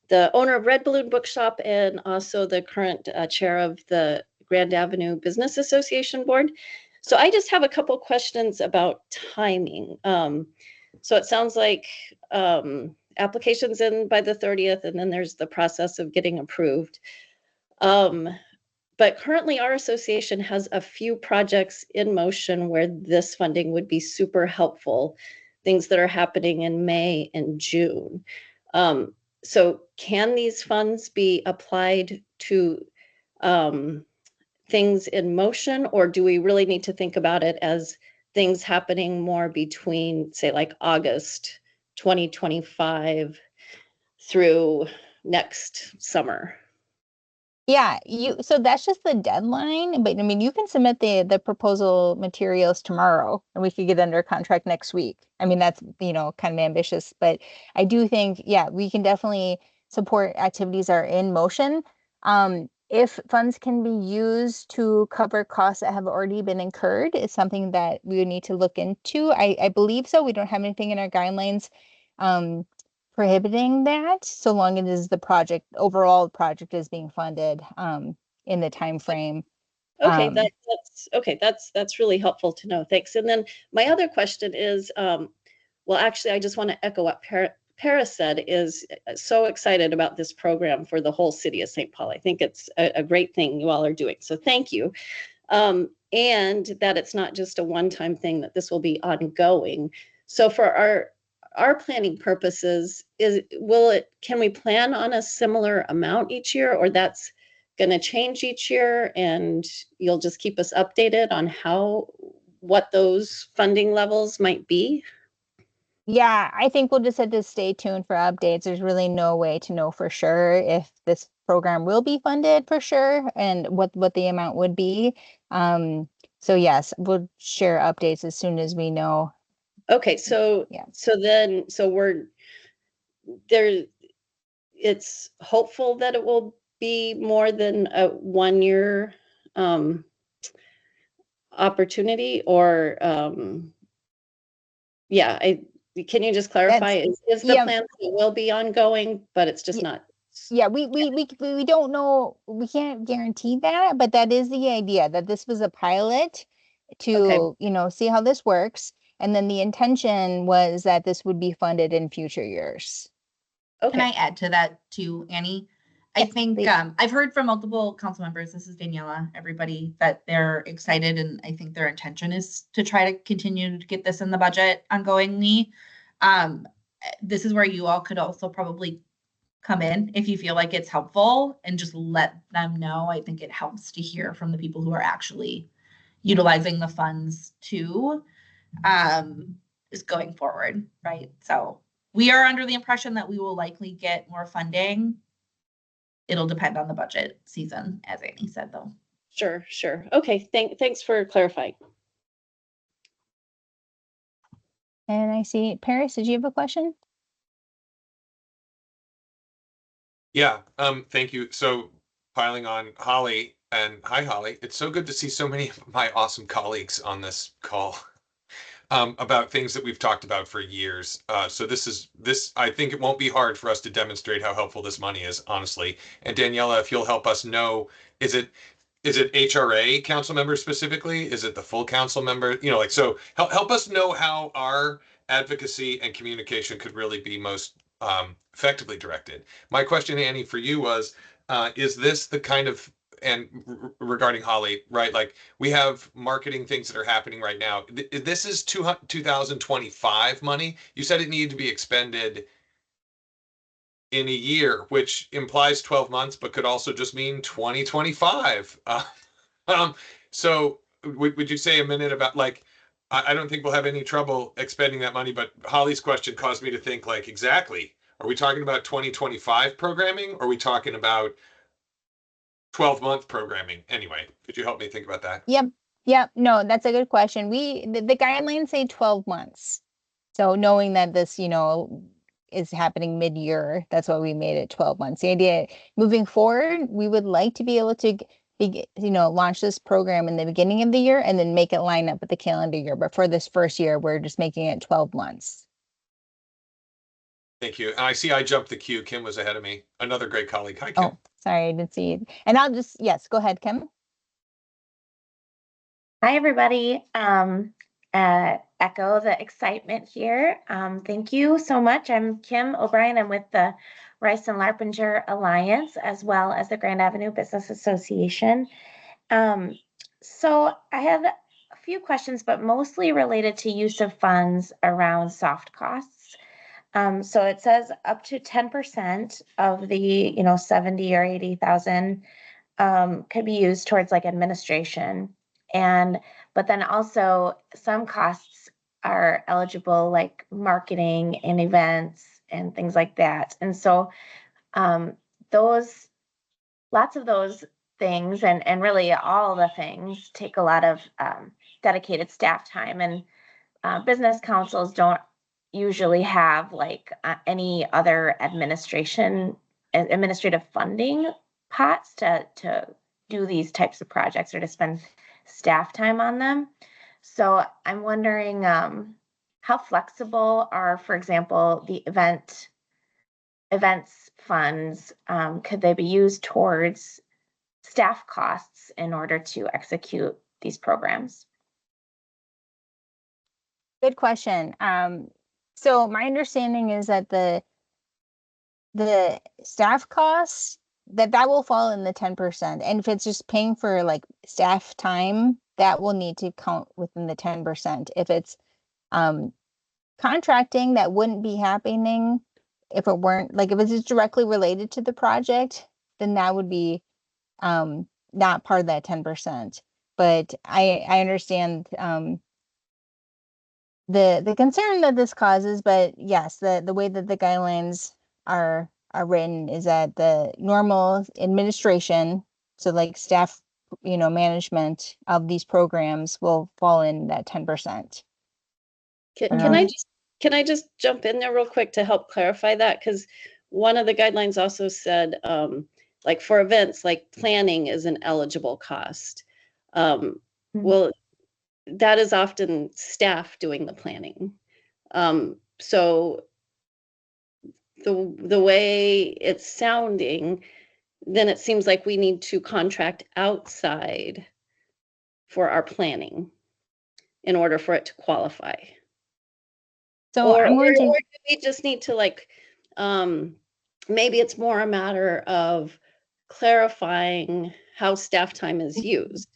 the owner of Red Balloon Bookshop and also the current chair of the Grand Avenue Business Association Board. So I just have a couple questions about timing. So it sounds like applications in by the 30th, and then there's the process of getting approved. But currently our association has a few projects in motion where this funding would be super helpful, things that are happening in May and June. So can these funds be applied to things in motion, or do we really need to think about it as things happening more between, say, like August 2025 through next summer? Yeah, so that's just the deadline, but I mean you can submit the proposal materials tomorrow and we could get under contract next week. I mean that's, kind of ambitious, but I do think, yeah, we can definitely support activities that are in motion. If funds can be used to cover costs that have already been incurred, it's something that we would need to look into. I believe so. We don't have anything in our guidelines prohibiting that, so long as the overall project is being funded in the time frame. Okay, that's okay. That's really helpful to know. Thanks. And then my other question is, well, actually, I just want to echo what Paris said. Is so excited about this program for the whole city of St. Paul. I think it's a great thing you all are doing. So thank you. And that it's not just a one-time thing, that this will be ongoing. So for our planning purposes, can we plan on a similar amount each year, or that's going to change each year and you'll just keep us updated on what those funding levels might be? Yeah, I think we'll just have to stay tuned for updates. There's really no way to know for sure if this program will be funded for sure and what the amount would be. So yes, we'll share updates as soon as we know. Okay, so yeah. We're there. It's hopeful that it will be more than a 1 year opportunity, or yeah, can you just clarify? Is the plan that it will be ongoing, but it's just not? Yeah, we don't know. We can't guarantee that, but that is the idea, that this was a pilot to, see how this works. And then the intention was that this would be funded in future years. Can I add to that too, Annie? I think I've heard from multiple council members, this is Daniela, everybody, that they're excited, and I think their intention is to try to continue to get this in the budget ongoingly. This is where you all could also probably come in if you feel like it's helpful and just let them know. I think it helps to hear from the people who are actually utilizing the funds too, is going forward, right? So we are under the impression that we will likely get more funding. It'll depend on the budget season, as Annie said, though. Sure. Okay, thanks for clarifying. And I see, Paris, did you have a question? Yeah, thank you. So piling on Holly, and hi, Holly. It's so good to see so many of my awesome colleagues on this call. About things that we've talked about for years. So I think it won't be hard for us to demonstrate how helpful this money is, honestly. And Daniela, if you'll help us know, is it HRA council members specifically? Is it the full council member? So help us know how our advocacy and communication could really be most effectively directed. My question, Annie, for you was, is this the kind of, and regarding Holly, right? Like we have marketing things that are happening right now. This is 2025 money. You said it needed to be expended in a year, which implies 12 months, but could also just mean 2025. So would you say a minute about, like, I don't think we'll have any trouble expending that money, but Holly's question caused me to think like, exactly, are we talking about 2025 programming? Or are we talking about 12-month programming? Anyway, could you help me think about that? Yep. Yep. No, that's a good question. The guidelines say 12 months. So knowing that this, is happening mid-year, that's why we made it 12 months. The idea moving forward, we would like to be able to launch this program in the beginning of the year and then make it line up with the calendar year. But for this first year, we're just making it 12 months. Thank you. And I see I jumped the queue. Kim was ahead of me. Another great colleague. Hi, Kim. Oh, sorry, I didn't see it. And yes, go ahead, Kim. Hi, everybody. Echo the excitement here. Thank you so much. I'm Kim O'Brien. I'm with the Rice and Larpenteur Alliance, as well as the Grand Avenue Business Association. So I have a few questions, but mostly related to use of funds around soft costs. So it says up to 10% of the, 70 or 80,000 could be used towards like administration. But then also some costs are eligible, like marketing and events and things like that. And so lots of those things and really all the things take a lot of dedicated staff time. And business councils don't usually have like any other administrative funding pots to do these types of projects or to spend staff time on them. So I'm wondering how flexible are, for example, the events funds, could they be used towards staff costs in order to execute these programs? Good question. So my understanding is that the staff costs that will fall in the 10%. And if it's just paying for like staff time, that will need to count within the 10%. If it's contracting, that wouldn't be happening if it weren't like if it's just directly related to the project, then that would be not part of that 10%. But I understand the concern that this causes, but yes, the way that the guidelines are written is that the normal administration, so like staff, management of these programs will fall in that 10%. Can I just jump in there real quick to help clarify that? Because one of the guidelines also said, like for events, like planning is an eligible cost. Well, that is often staff doing the planning. So the way it's sounding, then it seems like we need to contract outside for our planning in order for it to qualify. So or I'm going to. Or do we just need to like, maybe it's more a matter of clarifying how staff time is used.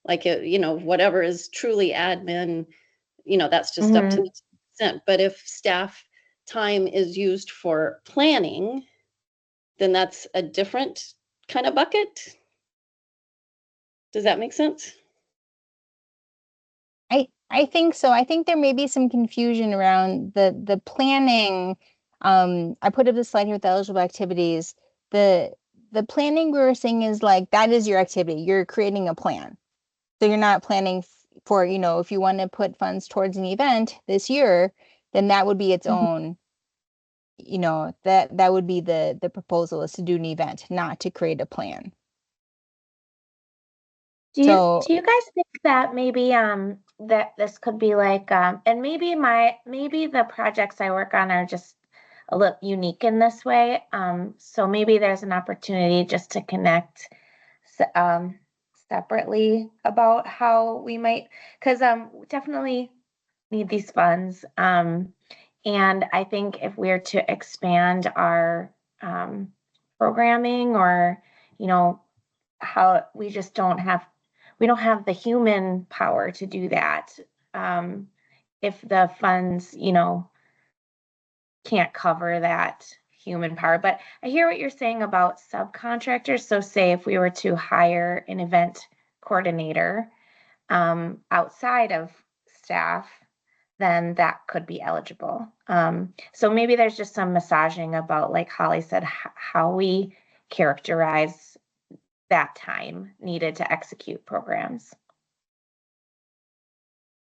Like, whatever is truly admin, that's just up to the percent. But if staff time is used for planning, then that's a different kind of bucket. Does that make sense? I think so. I think there may be some confusion around the planning. I put up the slide here with the eligible activities. The planning we were saying is like that is your activity. You're creating a plan. So you're not planning for, if you want to put funds towards an event this year, then that would be its own, that would be the proposal is to do an event, not to create a plan. Do you guys think that maybe that this could be like and maybe the projects I work on are just a little unique in this way. So maybe there's an opportunity just to connect separately about how we might, because we definitely need these funds. And I think if we're to expand our programming or, how we just don't have the human power to do that. If the funds, can't cover that human power. But I hear what you're saying about subcontractors. So say if we were to hire an event coordinator outside of staff, then that could be eligible. So maybe there's just some massaging about, like Holly said, how we characterize that time needed to execute programs.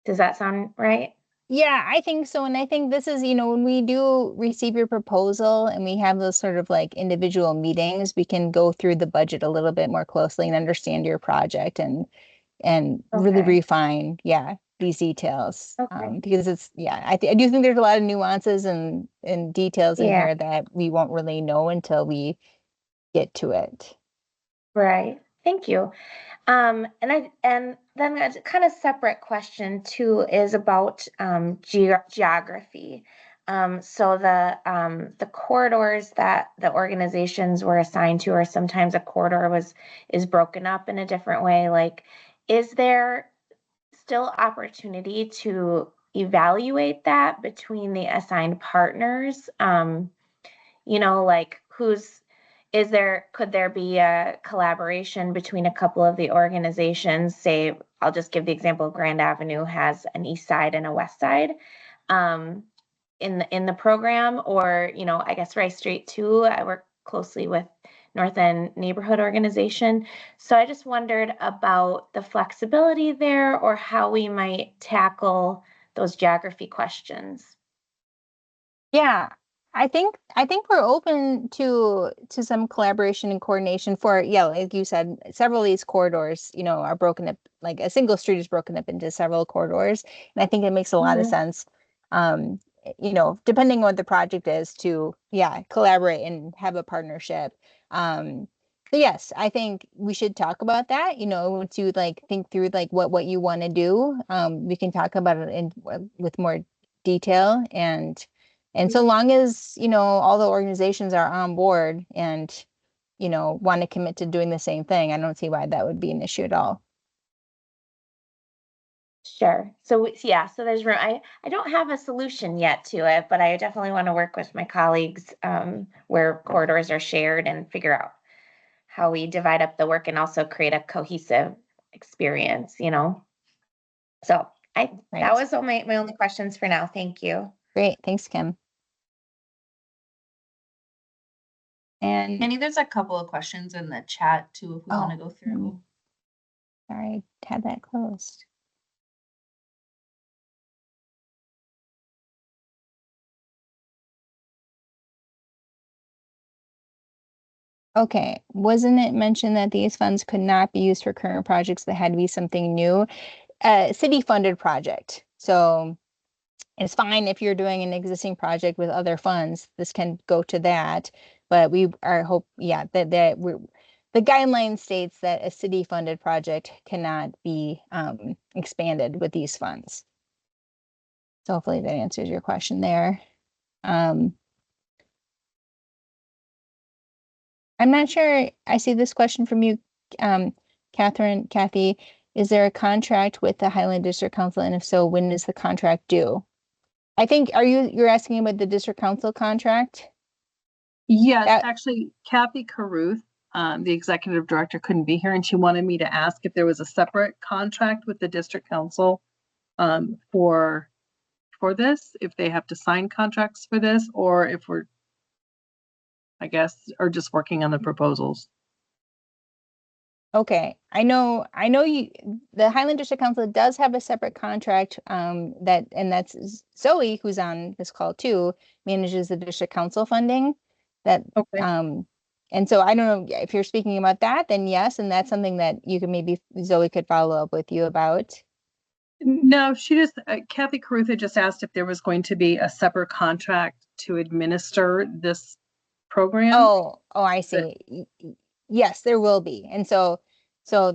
Does that sound right? Yeah, I think so. And I think this is, when we do receive your proposal and we have those sort of like individual meetings, we can go through the budget a little bit more closely and understand your project and really Okay. refine, yeah, these details. Okay. Because it's, yeah, I do think there's a lot of nuances and details in Yeah. here that we won't really know until we get to it. Right. Thank you. And then a kind of separate question too is about geography. So the corridors that the organizations were assigned to, or sometimes a corridor is broken up in a different way. Like, is there still opportunity to evaluate that between the assigned partners? Like could there be a collaboration between a couple of the organizations? Say, I'll just give the example of Grand Avenue has an east side and a west side in the program, or, I guess Rice Street too. I work closely with North End Neighborhood Organization. So I just wondered about the flexibility there, or how we might tackle those geography questions. Yeah, I think we're open to some collaboration and coordination for, yeah, like you said, several of these corridors, are broken up, like a single street is broken up into several corridors. And I think it makes a lot of sense, um, depending on what the project is, to, yeah, collaborate and have a partnership. So yes, I think we should talk about that, once you like think through like what you want to do. We can talk about it with more detail, and so long as, all the organizations are on board and, want to commit to doing the same thing, I don't see why that would be an issue at all. Sure. So yeah, so there's room. I don't have a solution yet to it, but I definitely want to work with my colleagues where corridors are shared and figure out how we divide up the work and also create a cohesive experience. So that Right. was all my only questions for now. Thank you. Great. Thanks, Kim. And Annie, there's a couple of questions in the chat too, if we want to go let through. me- sorry, I had that closed. Okay, wasn't it mentioned that these funds could not be used for current projects, that had to be something new? City funded project. So it's fine if you're doing an existing project with other funds, this can go to that. But we are that the guideline states that a city funded project cannot be expanded with these funds. So hopefully that answers your question there. I'm not sure. I see this question from you, Kathy. Is there a contract with the Highland District Council? And if so, when is the contract due? I think, you're asking about the district council contract? Yes, actually, Kathy Caruth, the executive director, couldn't be here, and she wanted me to ask if there was a separate contract with the district council for this, if they have to sign contracts for this, or if we're, I guess, are just working on the proposals. Okay, I know the Highland District Council does have a separate contract, that's Zoe, who's on this call too, manages the district council funding. Okay. And so I don't know if you're speaking about that, then yes, and that's something that you could maybe Zoe could follow up with you about. No, Kathy Caruth just asked if there was going to be a separate contract to administer this program. Oh, I see. Yes, there will be. And so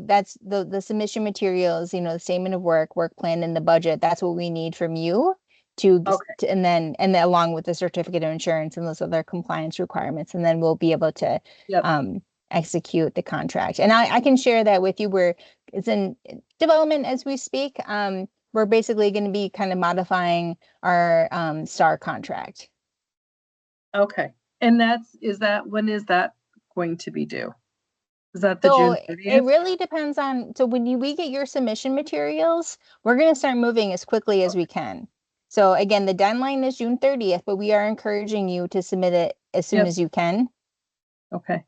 that's the submission materials, the statement of work plan, and the budget. That's what we need from you and then along with the certificate of insurance and those other compliance requirements, and then we'll be able to execute the contract. And I can share that with you. It's in development as we speak. We're basically going to be kind of modifying our STAR contract. Okay. And when is that going to be due? Is that the So June it 30th? really depends on, so when we get your submission materials, we're going to start moving as quickly as we can. So again, the deadline is June 30th, but we are encouraging you to submit it as soon Yep. as you can. Okay.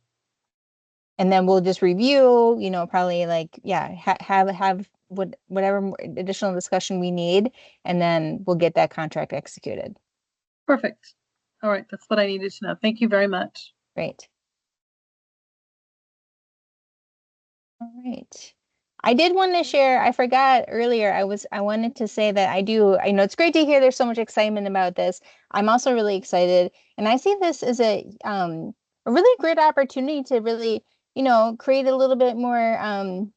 And then we'll just review, probably like, yeah, have whatever additional discussion we need, and then we'll get that contract executed. Perfect. All right. That's what I needed to know. Thank you very much. Great. All right. I did want to share, I forgot earlier, I wanted to say that I know it's great to hear there's so much excitement about this. I'm also really excited, and I see this as a really great opportunity to really, create a little bit more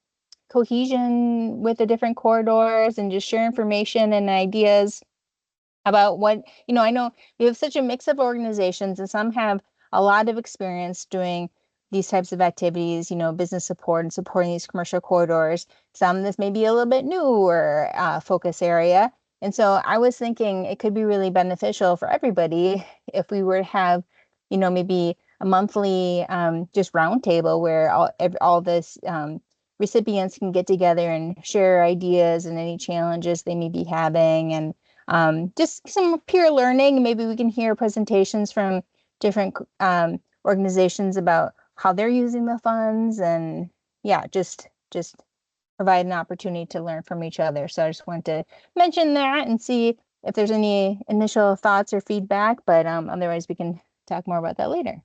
cohesion with the different corridors and just share information and ideas about what, I know we have such a mix of organizations, and some have a lot of experience doing these types of activities, business support and supporting these commercial corridors. Some this may be a little bit newer focus area. And so I was thinking it could be really beneficial for everybody if we were to have, maybe a monthly just roundtable where all this recipients can get together and share ideas and any challenges they may be having, and just some peer learning. Maybe we can hear presentations from different organizations about how they're using the funds, and yeah, just provide an opportunity to learn from each other. So I just wanted to mention that and see if there's any initial thoughts or feedback, but otherwise we can talk more about that later.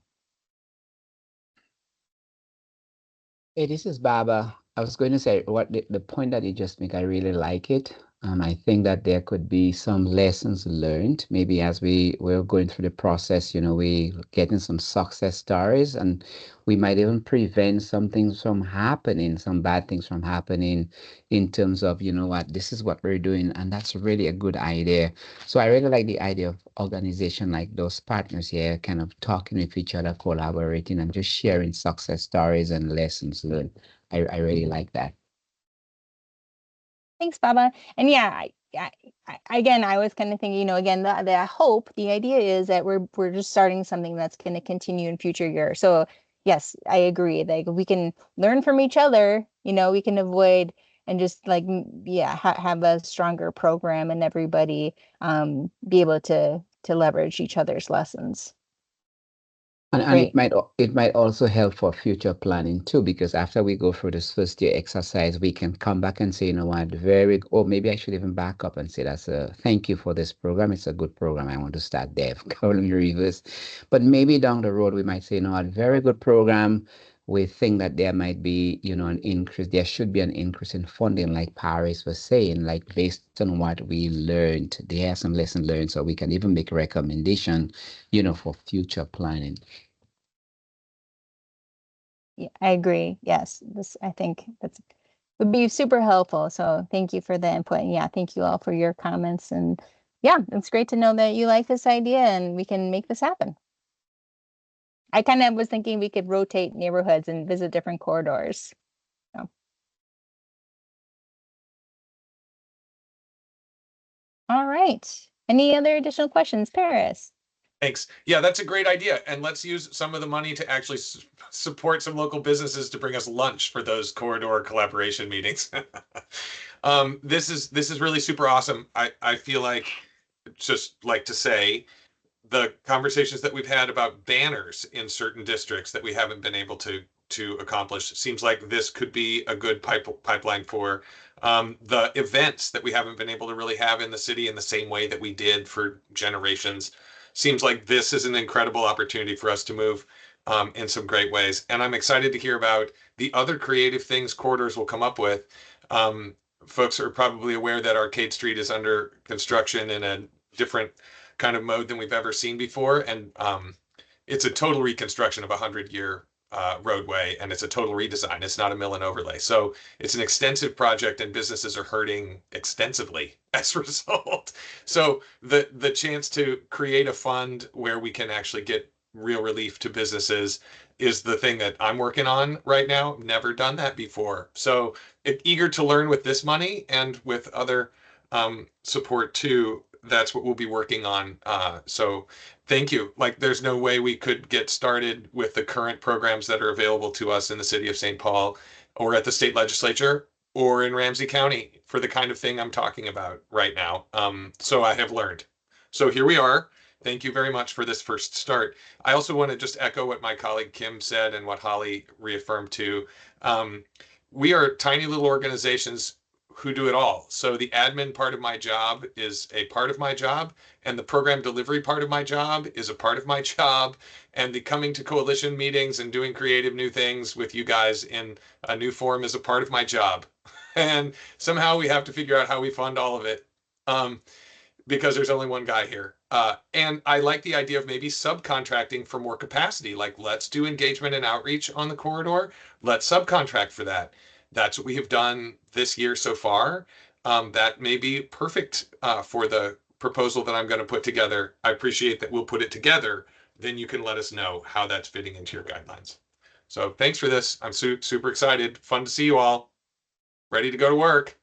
Hey, this is Baba. I was going to say what the point that you just make, I really like it. I think that there could be some lessons learned, maybe as we're going through the process, we getting some success stories, and we might even prevent some things from happening, some bad things from happening in terms of, this is what we're doing, and that's really a good idea. So I really like the idea of organization like those partners here, kind of talking with each other, collaborating, and just sharing success stories and lessons learned. I really like that. Thanks, Baba. And yeah, again, I was kind of thinking, again, the hope, the idea is that we're just starting something that's going to continue in future years. So yes, I agree. Like we can learn from each other, we can avoid and just like, yeah, have a stronger program, and everybody be able to leverage each other's lessons. And it might also help for future planning too, because after we go through this first year exercise, we can come back and say, what, or maybe I should even back up and say thank you for this program. It's a good program. I want to start there. Column reverse. But maybe down the road we might say, what, very good program. We think that there might be, an increase. There should be an increase in funding, like Paris was saying, like based on what we learned. There are some lessons learned, so we can even make a recommendation, for future planning. Yeah, I agree. Yes, I think would be super helpful. So thank you for the input. And yeah, thank you all for your comments. And yeah, it's great to know that you like this idea and we can make this happen. I kind of was thinking we could rotate neighborhoods and visit different corridors. So. All right. Any other additional questions, Paris? Thanks. Yeah, that's a great idea. And let's use some of the money to actually support some local businesses to bring us lunch for those corridor collaboration meetings. This is really super awesome. I feel like, just like to say, the conversations that we've had about banners in certain districts that we haven't been able to accomplish seems like this could be a good pipeline for the events that we haven't been able to really have in the city in the same way that we did for generations. Seems like this is an incredible opportunity for us to move in some great ways. And I'm excited to hear about the other creative things corridors will come up with. Folks are probably aware that Arcade Street is under construction in a different kind of mode than we've ever seen before. And it's a total reconstruction of a 100-year roadway, and it's a total redesign. It's not a mill and overlay. So it's an extensive project, and businesses are hurting extensively as a result. So the chance to create a fund where we can actually get real relief to businesses is the thing that I'm working on right now. Never done that before. So eager to learn with this money and with other support too. that's what we'll be working on. So thank you. Like, there's no way we could get started with the current programs that are available to us in the city of St. Paul or at the state legislature or in Ramsey County for the kind of thing I'm talking about right now. So I have learned. So here we are. Thank you very much for this first start. I also want to just echo what my colleague Kim said and what Holly reaffirmed too. We are tiny little organizations who do it all. So the admin part of my job is a part of my job, and the program delivery part of my job is a part of my job, and the coming to coalition meetings and doing creative new things with you guys in a new form is a part of my job. And somehow we have to figure out how we fund all of it. Because there's only one guy here. And I like the idea of maybe subcontracting for more capacity. Like, let's do engagement and outreach on the corridor. Let's subcontract for that. That's what we have done this year so far. That may be perfect for the proposal that I'm going to put together. I appreciate that we'll put it together. Then you can let us know how that's fitting into your guidelines. So thanks for this. I'm super excited. Fun to see you all. Ready to go to work.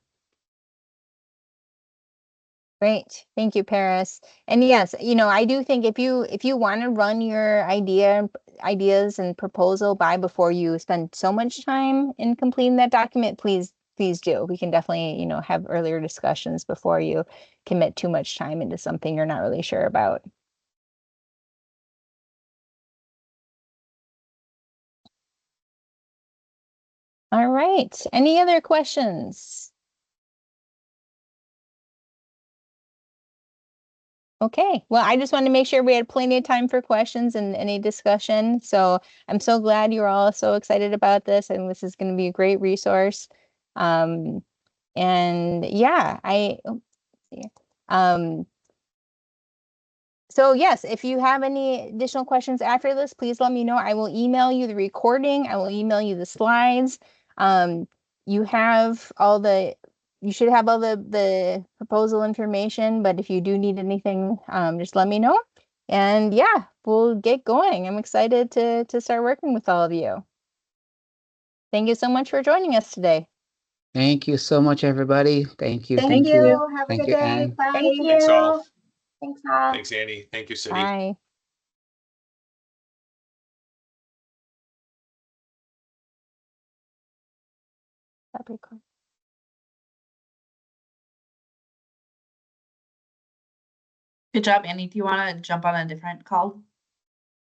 Great. Thank you, Paris. And yes, I do think if you want to run your ideas and proposal by before you spend so much time in completing that document, please do. We can definitely, have earlier discussions before you commit too much time into something you're not really sure about. All right. Any other questions? Okay, well, I just wanted to make sure we had plenty of time for questions and any discussion. So I'm so glad you're all so excited about this, and this is going to be a great resource. And yeah, so yes, if you have any additional questions after this, please let me know. I will email you the recording. I will email you the slides. You have you should have all the proposal information, but if you do need anything, just let me know. And yeah, we'll get going. I'm excited to start working with all of you. Thank you so much for joining us today. Thank you so much, everybody. Thank you. Thank you. Have a Thank good you, day. Anne. Bye. Thank you. Thanks all. Thanks all. Thanks, Annie. Thank you, City. Bye. Stop recording. Good job, Annie. Do you want to jump on a different call?